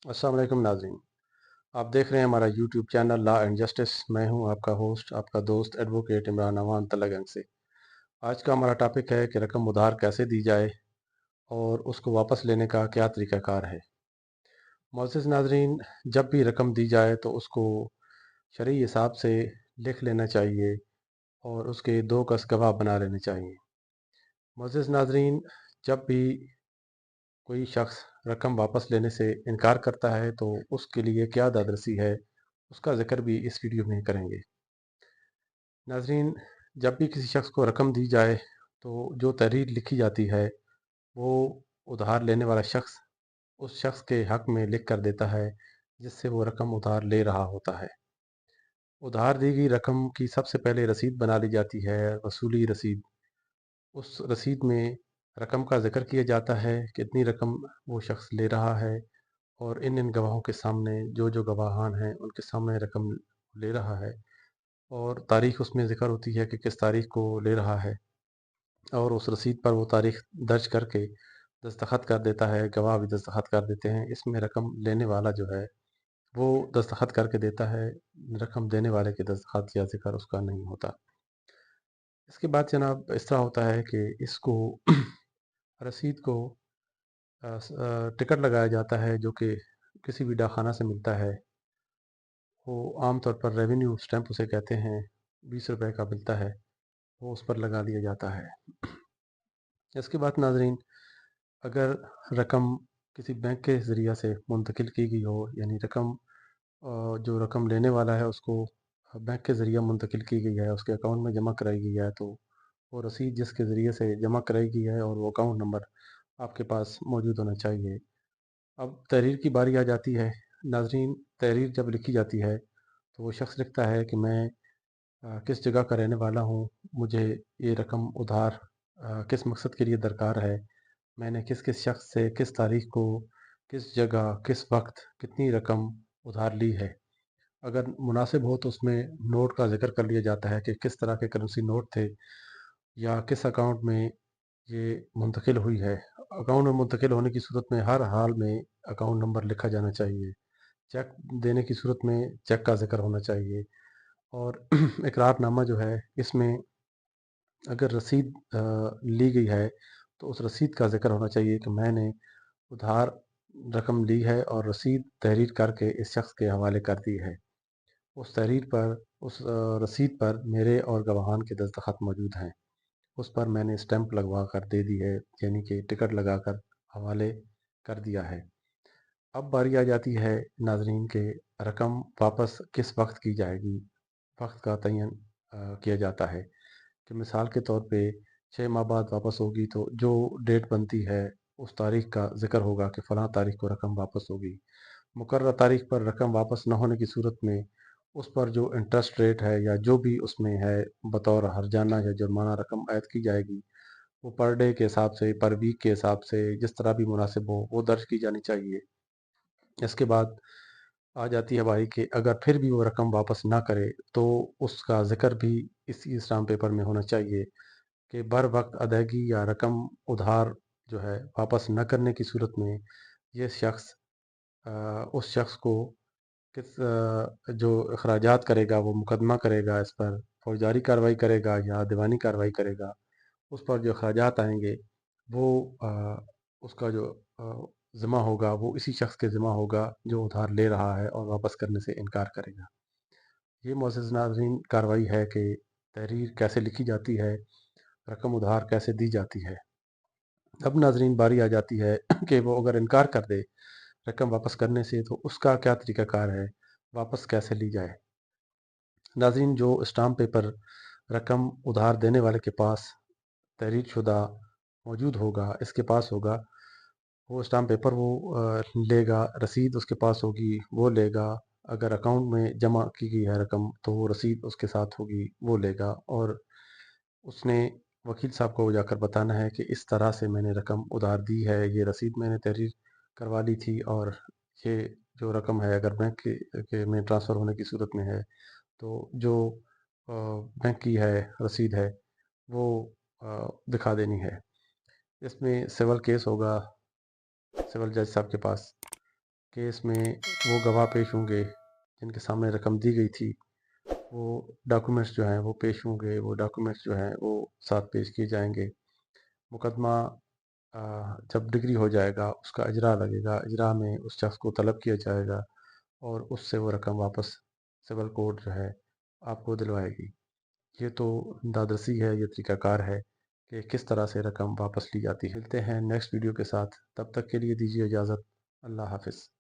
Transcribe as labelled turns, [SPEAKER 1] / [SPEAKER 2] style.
[SPEAKER 1] अस्सलाम वालेकुम नाज़रीन। आप देख रहे हैं हमारा YouTube channel law and justice. मैं हूं आपका होस्ट, आपका दोस्त एडवोकेट इमरान अमान तलगंग से। आज का हमारा टॉपिक है कि रकम उधार कैसे दी जाए और उसको वापस लेने का क्या तरीक़ाकार है। मोअज़्ज़िज़ नाज़रीन, जब भी रकम दी जाए तो उसको शरई हिसाब से लिख लेना चाहिए और उसके 2 कस गवाह बना लेने चाहिए। मोअज़्ज़िज़ नाज़रीन, जब भी कोई शख्स रकम वापस लेने से इनकार करता है तो उसके लिए क्या दादरसी है, उसका ज़िक्र भी इस वीडियो में करेंगे। नाज़रीन, जब भी किसी शख्स को रकम दी जाए तो जो तहरीर लिखी जाती है वो उधार लेने वाला शख्स उस शख्स के हक़ में लिख कर देता है जिससे वो रकम उधार ले रहा होता है। उधार दी गई रकम की सबसे पहले रसीद बना ली जाती है, वसूली रसीद। उस रसीद में रकम का ज़िक्र किया जाता है, कितनी रकम वो शख्स ले रहा है और इन गवाहों के सामने जो गवाहान हैं उनके सामने रकम ले रहा है, और तारीख़ उसमें ज़िक्र होती है कि किस तारीख़ को ले रहा है, और उस रसीद पर वो तारीख़ दर्ज करके दस्तखत कर देता है, गवाह भी दस्तखत कर देते हैं। इसमें रकम लेने वाला जो है वो दस्तखत करके देता है, रकम देने वाले के दस्तखत या ज़िक्र उसका नहीं होता। इसके बाद जनाब इस तरह होता है कि इसको रसीद को टिकट लगाया जाता है जो कि किसी भी डाकखाना से मिलता है। वो आम तौर पर रेवेन्यू स्टैंप उसे कहते हैं, 20 रुपए का मिलता है, वो उस पर लगा दिया जाता है। इसके बाद नाज़रीन, अगर रकम किसी बैंक के ज़रिया से मुंतकिल की गई हो, यानी रकम जो रकम लेने वाला है उसको बैंक के ज़रिए मुंतकिल की गई है, उसके अकाउंट में जमा कराई गई है, तो वो रसीद जिसके ज़रिए से जमा कराई गई है और वो अकाउंट नंबर आपके पास मौजूद होना चाहिए। अब तहरीर की बारी आ जाती है। नाज़रीन, तहरीर जब लिखी जाती है तो वो शख्स लिखता है कि मैं किस जगह का रहने वाला हूँ, मुझे ये रकम उधार किस मकसद के लिए दरकार है, मैंने किस किस शख्स से किस तारीख़ को, किस जगह, किस वक्त, कितनी रकम उधार ली है। अगर मुनासिब हो तो उसमें नोट का ज़िक्र कर लिया जाता है कि किस तरह के करेंसी नोट थे या किस अकाउंट में ये मुंतकिल हुई है। अकाउंट में मुंतकिल होने की सूरत में हर हाल में अकाउंट नंबर लिखा जाना चाहिए। चेक देने की सूरत में चेक का ज़िक्र होना चाहिए, और इकरारनामा जो है इसमें अगर रसीद ली गई है तो उस रसीद का ज़िक्र होना चाहिए कि मैंने उधार रकम ली है और रसीद तहरीर करके इस शख्स के हवाले कर दी है। उस तहरीर पर, उस रसीद पर मेरे और गवाहान के दस्तखत मौजूद हैं। उस पर मैंने स्टैंप लगवा कर दे दी है, यानी कि टिकट लगाकर हवाले कर दिया है। अब बारी आ जाती है नाज़रीन के रकम वापस किस वक्त की जाएगी। वक्त का तयन किया जाता है कि मिसाल के तौर पे 6 माह बाद वापस होगी तो जो डेट बनती है उस तारीख़ का ज़िक्र होगा कि फ़लाँ तारीख़ को रकम वापस होगी। मुकर्रर तारीख़ पर रकम वापस न होने की सूरत में उस पर जो इंटरेस्ट रेट है या जो भी उसमें है बतौर हर्जाना या जुर्माना रकम ऐड की जाएगी, वो पर डे के हिसाब से, पर वीक के हिसाब से, जिस तरह भी मुनासिब हो वो दर्ज की जानी चाहिए। इसके बाद आ जाती है बारी कि अगर फिर भी वो रकम वापस ना करे तो उसका ज़िक्र भी इसी स्टाम्प पेपर में होना चाहिए कि बर वक्त अदायगी या रकम उधार जो है वापस न करने की सूरत में ये शख्स अ, उस शख्स को जो अखराजात करेगा, वो मुकदमा करेगा, इस पर फौजदारी कार्रवाई करेगा या दीवानी कार्रवाई करेगा। उस पर जो अखराजात आएंगे वो उसका जो ज़िम्मा होगा वो इसी शख्स के ज़िम्मा होगा जो उधार ले रहा है और वापस करने से इनकार करेगा। ये मुअज़्ज़िज़ नाज़रीन कार्रवाई है कि तहरीर कैसे लिखी जाती है, रकम उधार कैसे दी जाती है। अब नाज़रीन बारी आ जाती है कि वो अगर इनकार कर दे रकम वापस करने से तो उसका क्या तरीक़ाकार है, वापस कैसे ली जाए। नाज़रीन, जो स्टाम्प पेपर रकम उधार देने वाले के पास तहरीर शुदा मौजूद होगा, इसके पास होगा, वो स्टाम्प पेपर वो लेगा, रसीद उसके पास होगी वो लेगा। अगर अकाउंट में जमा की गई है रकम तो वो रसीद उसके साथ होगी वो लेगा, और उसने वकील साहब को जाकर बताना है कि इस तरह से मैंने रकम उधार दी है, ये रसीद मैंने तहरीर करवा ली थी, और ये जो रकम है अगर बैंक के में ट्रांसफ़र होने की सूरत में है तो जो बैंक की है रसीद है वो दिखा देनी है। इसमें सिविल केस होगा सिविल जज साहब के पास केस में वो गवाह पेश होंगे जिनके सामने रकम दी गई थी, वो डॉक्यूमेंट्स जो हैं वो पेश होंगे, वो डॉक्यूमेंट्स जो हैं वो साथ पेश किए जाएंगे। मुकदमा जब डिग्री हो जाएगा उसका इजरा लगेगा, इजरा में उस शख्स को तलब किया जाएगा और उससे वो रकम वापस सिविल कोर्ट जो है आपको दिलवाएगी। ये तो दादरसी है, ये तरीक़ाकार है कि किस तरह से रकम वापस ली जाती है। मिलते हैं नेक्स्ट वीडियो के साथ, तब तक के लिए दीजिए इजाज़त। अल्लाह हाफ़िज़।